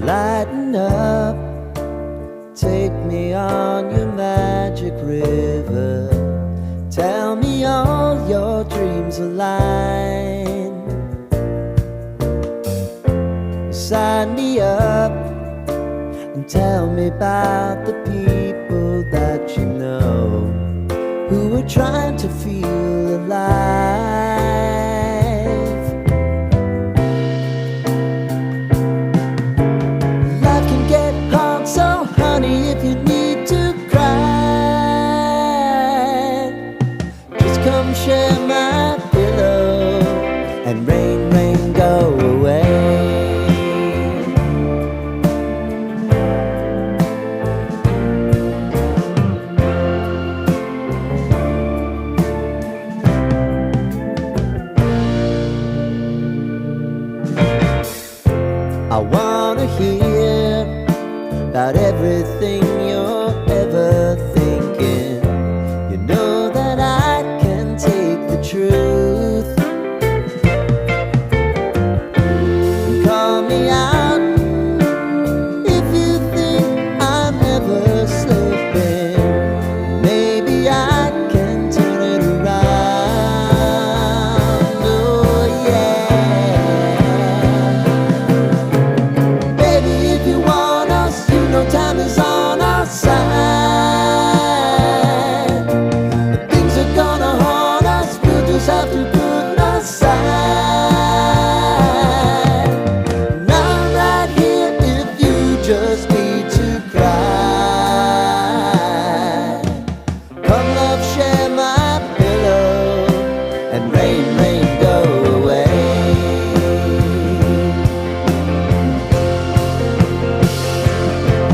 Lighten up, take me on your magic river. Tell me all your dreams align. Sign me up and tell me about the people that you know who are trying to feel alive. Life can get hard, so honey, if you need to cry, just come share my pillow and rain, rain, go away. I wanna hear about everything you're